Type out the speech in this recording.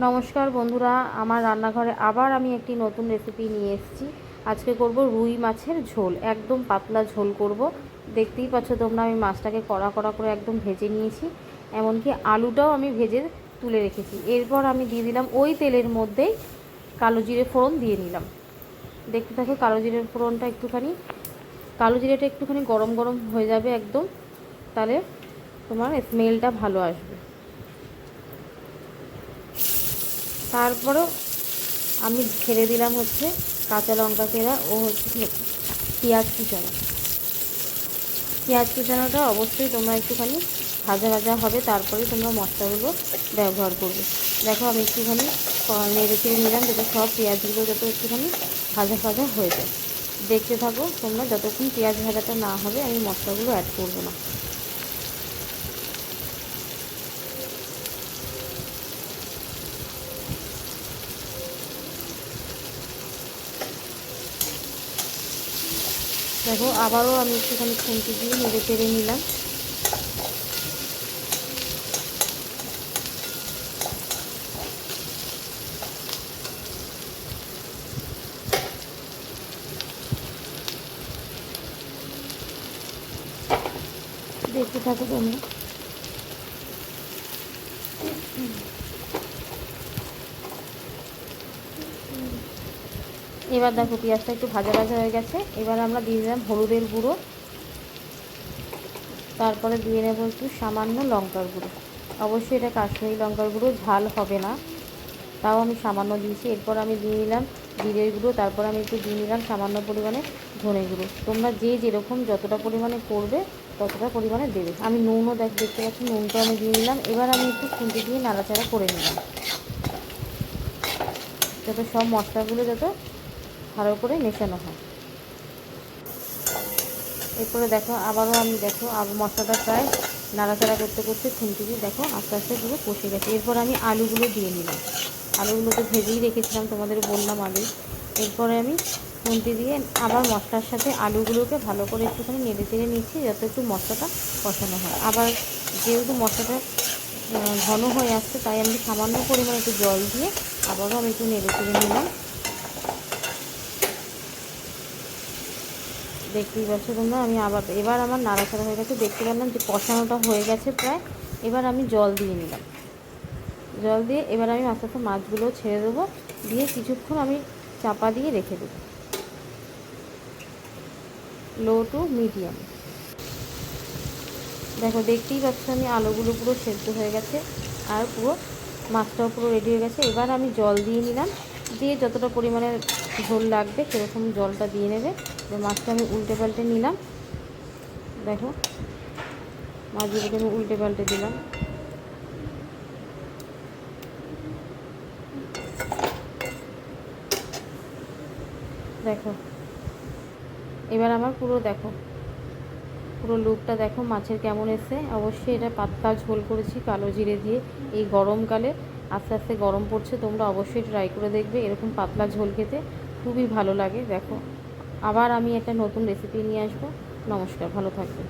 নমস্কার বন্ধুরা, আমার রান্নাঘরে আবার আমি একটি নতুন রেসিপি নিয়ে এসেছি। আজকে করব রুই মাছের ঝোল, একদম পাতলা ঝোল করব। দেখতেই পাচ্ছ তোমরা, আমি মাছটাকে কড়া কড়া করে একদম ভেজে নিয়েছি, এমনকি আলুটাও আমি ভেজে তুলে রেখেছি। এরপর আমি দিয়ে দিলাম ওই তেলের মধ্যেই কালো জিরে ফোড়ন দিয়ে নিলাম। দেখতে থাকো, কালো জিরের ফোড়নটা একটুখানি, কালো জিরেটা একটুখানি গরম গরম হয়ে যাবে একদম, তাহলে তোমার স্মেলটা ভালো আসবে। তারপরেও আমি ছেড়ে দিলাম হচ্ছে কাঁচা লঙ্কা চেরা ও হচ্ছে পেঁয়াজ কুচানো। পেঁয়াজ কুচানোটা অবশ্যই তোমরা একটুখানি ভাজা ভাজা হবে, তারপরে তোমরা মশলাগুলো ব্যবহার করবে। দেখো, আমি একটুখানি নেড়ে চেড়ে নিলাম যাতে সব পেঁয়াজগুলো যাতে একটুখানি ভাজা ভাজা হয়ে যায়। দেখতে থাকো তোমরা, যতক্ষণ পেঁয়াজ ভাজাটা না হবে আমি মশলাগুলো অ্যাড করবো না। দেখো, আবারও আমি একটুখানি খুন্তি দিয়ে নেড়ে চেড়ে নিলাম। দেখতে থাকো তোমরা। এবার দেখো পেঁয়াজটা একটু ভাজা ভাজা হয়ে গেছে। এবার আমরা দিয়ে দিলাম হলুদের গুঁড়ো, তারপরে দিয়ে নেব একটু সামান্য লঙ্কার গুঁড়ো। অবশ্যই এটা কাশ্মীরি লঙ্কার গুঁড়ো, ঝাল হবে না, তাও আমি সামান্য দিয়েছি। এরপর আমি দিয়ে নিলাম জিরের গুঁড়ো, তারপর আমি একটু দিয়ে নিলাম সামান্য পরিমাণে ধনে গুঁড়ো। তোমরা যে যেরকম যতটা পরিমাণে করবে ততটা পরিমাণে দেবে। আমি নুনও দেখতে পাচ্ছি, নুনটা আমি দিয়ে নিলাম। এবার আমি একটু খুন্তি দিয়ে নাড়াচাড়া করে নিলাম যাতে সব মশলাগুলো যাতে ভালো করে মেশানো হয়। এরপরে দেখো, আবারও আমি মশলাটা প্রায় নাড়াচাড়া করতে করতে খুন্তি দিয়ে দেখো আস্তে আস্তে পুরো কষে গেছে। এরপর আমি আলুগুলো দিয়ে নিলাম। আলুগুলো তো ভেজেই রেখেছিলাম, তোমাদের বললাম আলু। এরপরে আমি খুন্তি দিয়ে আবার মশলার সাথে আলুগুলোকে ভালো করে একটুখানি নেড়ে চেড়ে নিচ্ছি যাতে একটু মশলাটা কষানো হয়। আবার যেহেতু মশলাটা ঘন হয়ে আসছে, তাই আমি সামান্য পরিমাণে একটু জল দিয়ে আবারও আমি একটু নেড়ে চেড়ে নিলাম। দেখতেই পাচ্ছ তোমরা, আমি এবার আমার নাড়াচাড়া হয়ে গেছে, দেখতে পেলাম যে কষানোটা হয়ে গেছে প্রায়। এবার আমি জল দিয়ে নিলাম। জল দিয়ে এবার আমি আস্তে আস্তে মাছগুলো ছেড়ে দেবো, দিয়ে কিছুক্ষণ আমি চাপা দিয়ে রেখে দেবো, লো টু মিডিয়াম। দেখো, দেখতেই পাচ্ছ আমি আলুগুলো পুরো সেদ্ধ হয়ে গেছে, আর পুরো মাছটাও পুরো রেডি হয়ে গেছে। এবার আমি জল দিয়ে নিলাম, দিয়ে যতটা পরিমাণে ঝোল লাগবে সেরকম জলটা দিয়ে নেবে। মাছটা আমি উল্টে পাল্টে নিলাম। দেখো, মাছগুলোকে আমি উল্টে পাল্টে দিলাম। দেখো, এবার আমার পুরো লুকটা দেখো মাছের কেমন এসে। অবশ্যই এটা পাতলা ঝোল করেছি কালো জিরে দিয়ে। এই গরমকালে আস্তে আস্তে গরম পড়ছে, তোমরা অবশ্যই ট্রাই করে দেখবে, এরকম পাতলা ঝোল খেতে খুবই ভালো লাগে। দেখো, আবার আমি একটা নতুন রেসিপি নিয়ে আসবো। নমস্কার, ভালো থাকবে।